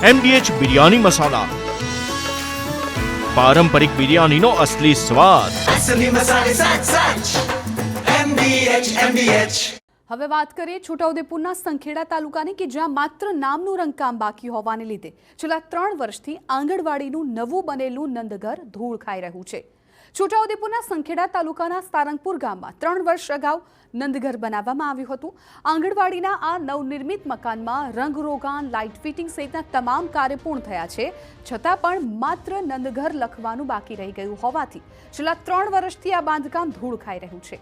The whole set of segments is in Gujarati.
MDH બિરયાની મસાલા, પારંપરિક બિરયાનીનો અસલી સ્વાદ. असली मसाले साथ साथ MDH. હવે વાત કરીએ છોટાઉદેપુરના સંખેડા તાલુકાની કે જ્યાં માત્ર નામનું રંગકામ બાકી હોવાને લીધે છેલ્લા 3 વર્ષથી આંગણવાડીનું નવું બનેલું નંદઘર ધૂળ ખાઈ રહ્યું છે. છોટાઉદેપુરના સંખેડા તાલુકાના સારંગપુર ગામમાં 3 વર્ષ અગાઉ નંદઘર બનાવવામાં આવ્યું હતું. આંગણવાડીના આ નવનિર્મિત મકાનમાં રંગરોગાન, લાઇટ ફિટિંગ સહિતના તમામ કાર્ય પૂર્ણ થયા છે. છતાં પણ માત્ર નંદઘર લખવાનું બાકી રહી ગયું હોવાથી છેલ્લા 3 વર્ષથી આ બાંધકામ ધૂળ ખાઈ રહ્યું છે,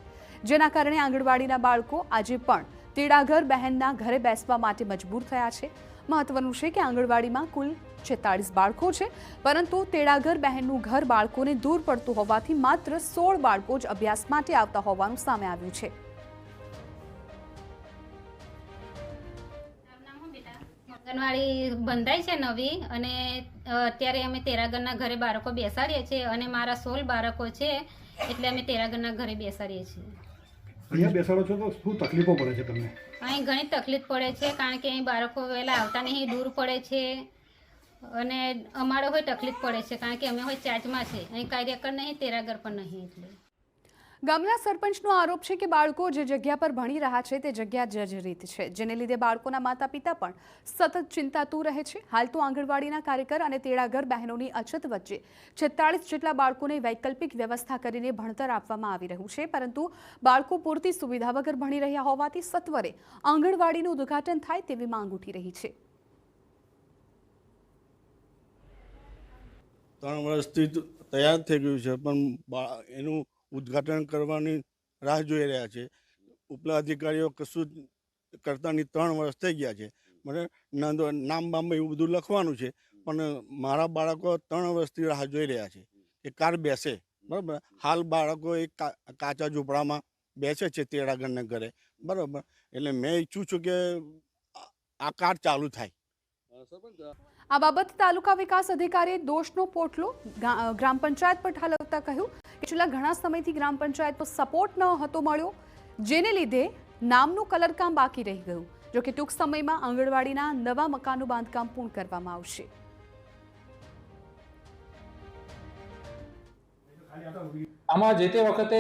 જેના કારણે આંગણવાડીના બાળકો આજે પણ તેડાગર બહેનના ઘરે બેસવા માટે મજબૂર થયા છે. મહત્વનું છે કે આંગણવાડીમાં કુલ 46 બાળકો છે, પરંતુ તેડાગર બહેનનું ઘર બાળકોને દૂર પડતું હોવાથી માત્ર 16 બાળકો જ અભ્યાસ માટે આવતા હોવાનું સામે આવ્યું છે. આંગણવાડી બંધાઈ છે નવી, અને અત્યારે અમે તેરાગરના ઘરે બાળકો બેસાડીએ છીએ, અને મારા 16 બાળકો છે, એટલે અમે તેરાગરના ઘરે બેસાડીએ છીએ. અહીંયા બેસાડો છો તો શું તકલીફો પડે છે તમને? અહીં ઘણી તકલીફ પડે છે, કારણ કે અહીં બાળકો વહેલા આવતા નહીં, દૂર પડે છે, અને અમારે હોય તકલીફ પડે છે, કારણ કે અમે હોય ચાર્જમાં છે, અહીં કાર્યકર નહીં, તેરાગર પણ નહીં. એટલે ગામના સરપંચનો આરોપ છે કે બાળકો જે જગ્યા પર ભણી રહ્યા છે તે જગ્યા જર્જરિત છે, જેને લીધે બાળકોના માતા પિતા પણ સતત ચિંતાતુર રહે છે. હાલ તો આંગણવાડીના કાર્યકર અને તેડાગર બહેનોની અછત વચ્ચે 46 જેટલા બાળકોને વૈકલ્પિક વ્યવસ્થા કરીને ભણતર આપવામાં આવી રહ્યું છે, પરંતુ બાળકો પૂરતી સુવિધા વગર ભણી રહ્યા હોવાથી સત્વરે આંગણવાડીનું ઉદ્ઘાટન થાય તેવી માંગ ઉઠી રહી છે. 3 વર્ષથી તૈયાર થઈ ગયું છે, પણ એનું ઉદ્ઘાટન કરવાની રાહ જોઈ રહ્યા છે. ઉપલા અધિકારીઓ કશું કરતા નહીં. 3 વર્ષ થઈ ગયા છે. મને નામ બામ એવું બધું લખવાનું છે, પણ મારા બાળકો 3 વર્ષથી રાહ જોઈ રહ્યા છે કે કાર બેસે. બરાબર, હાલ બાળકો એક કાચા ઝૂંપડામાં બેસે છે તેડાગરના ઘરે. બરાબર, એટલે મેં ઈચ્છું છું કે આ કાર ચાલુ થાય. આ બાબતે તાલુકા વિકાસ અધિકારીએ દોષનો પોટલો ગ્રામ પંચાયત પર ઠાલવતા કહ્યું કે છેલ્લા ઘણા સમયથી ગ્રામ પંચાયતનો સપોર્ટ ન હતો મળ્યો, જેને લીધે નામનું કલરકામ બાકી રહી ગયું. જોકે ટૂંક સમયમાં આંગણવાડીના નવા મકાનનું બાંધકામ પૂર્ણ કરવામાં આવશે. આમાં જે તે વખતે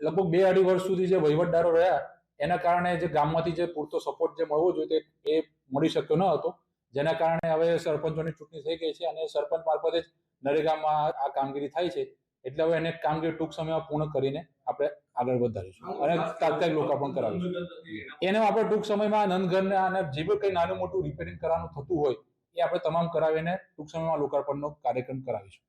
લગભગ 2-2.5 વર્ષ સુધી જે વહીવટદારો રહ્યા એના કારણે જે ગામમાંથી જે પૂરતો સપોર્ટ જે મળવો જોઈએ એ મળી શક્યો ન હતો, જેના કારણે હવે સરપંચોની ચૂંટણી થઈ ગઈ છે અને સરપંચ મારફતે જ નરેગામાં આ કામગીરી થાય છે. એટલે હવે એને કામગીરી ટૂંક સમયમાં પૂર્ણ કરીને આપણે આગળ વધારીશું અને તાત્કાલિક લોકાર્પણ કરાવીશું. એને આપણે ટૂંક સમયમાં નંદઘરને અને જે બી કંઈ નાનું મોટું રિપેરિંગ કરવાનું થતું હોય એ આપણે તમામ કરાવીને ટૂંક સમયમાં લોકાર્પણનો કાર્યક્રમ કરાવીશું.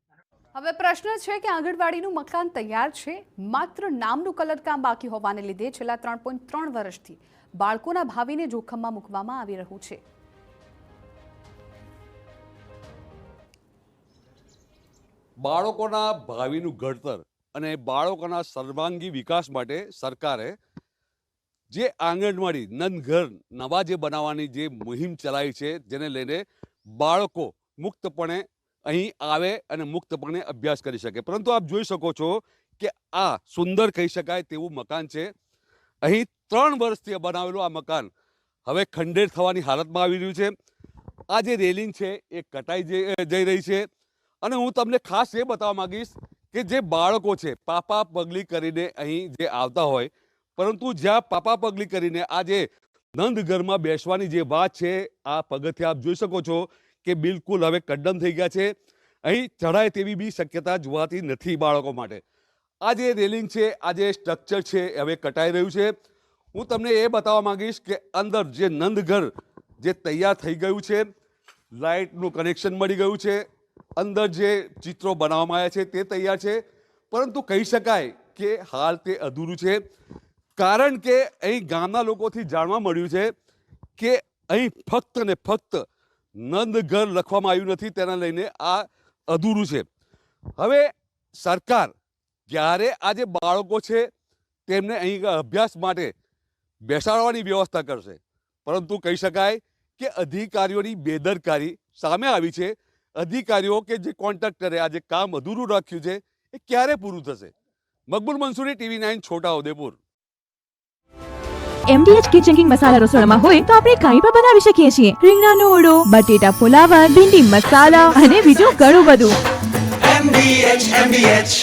હવે પ્રશ્ન છે કે આંગણવાડીનું મકાન તૈયાર છે, માત્ર નામનું કલરકામ બાકી હોવાને લીધે છેલ્લા 3.3 વર્ષથી બાળકોના ભાવિને જોખમમાં મૂકવામાં આવી રહ્યું છે. બાળકોના ભાવિનું ઘડતર અને બાળકોના સર્વાંગી વિકાસ માટે સરકારે જે આંગણવાડી નંદઘર નવા જે બનાવવાની જે મુહિમ ચલાવી છે, જેને લઈને બાળકો મુક્તપણે અહીં આવે અને મુક્તપણે અભ્યાસ કરી શકે. પરંતુ આપ જોઈ શકો છો કે આ સુંદર કહી શકાય તેવું મકાન છે. અહીં 3 વર્ષથી બનાવેલું આ મકાન હવે ખંડેર થવાની હાલતમાં આવી રહ્યું છે. આ જે રેલિંગ છે એ કટાઈ જઈ રહી છે. અને હું તમને ખાસ એ બતાવવા માંગીશ કે જે બાળકો છે પાપા પગલી કરીને અહીં જે આવતા હોય, પરંતુ જ્યાં પાપા પગલી કરીને આ જે નંદઘરમાં બેસવાની જે વાત છે, આ પગથિયા આપ જોઈ શકો છો કે બિલકુલ હવે કડ્ડમ થઈ ગયા છે. અહીં ચઢાય તેવી બી શક્યતા જોવાતી નથી બાળકો માટે. આ જે રેલિંગ છે, આ જે સ્ટ્રક્ચર છે હવે કટાઈ રહ્યું છે. હું તમને એ બતાવવા માંગીશ કે અંદર જે નંદઘર જે તૈયાર થઈ ગયું છે, લાઇટનું કનેક્શન મળી ગયું છે, અંદર જે ચિત્રો બનાવવામાં આવ્યા છે તે તૈયાર છે, પરંતુ કહી શકાય કે હાલ તે અધૂરું છે. કારણ કે અહીં ગામના લોકોથી જાણવા મળ્યું છે કે અહીં ફક્ત ને ફક્ત નંદઘર લખવામાં આવ્યું નથી, તેના લઈને આ અધૂરું છે. હવે સરકાર ક્યારે આ જે બાળકો છે તેમને અહીં અભ્યાસ માટે બેસાડવાની વ્યવસ્થા કરશે, પરંતુ કહી શકાય કે અધિકારીઓની બેદરકારી સામે આવી છે. અધિકારીઓ કે જે કોન્ટ્રાક્ટરે આ જે કામ અધૂરું રાખ્યું છે એ ક્યારે પૂરું થશે? Makbool Mansuri, TV9 Chhota Udepur. MDH kitchen king masala રસોડામાં હોય તો આપણે કંઈ પણ બનાવી શકીએ છીએ. રીંગણાનો ઓળો, બટેટા ફુલાવર, ભીંડી મસાલા અને બીજું ઘણું બધું. MDH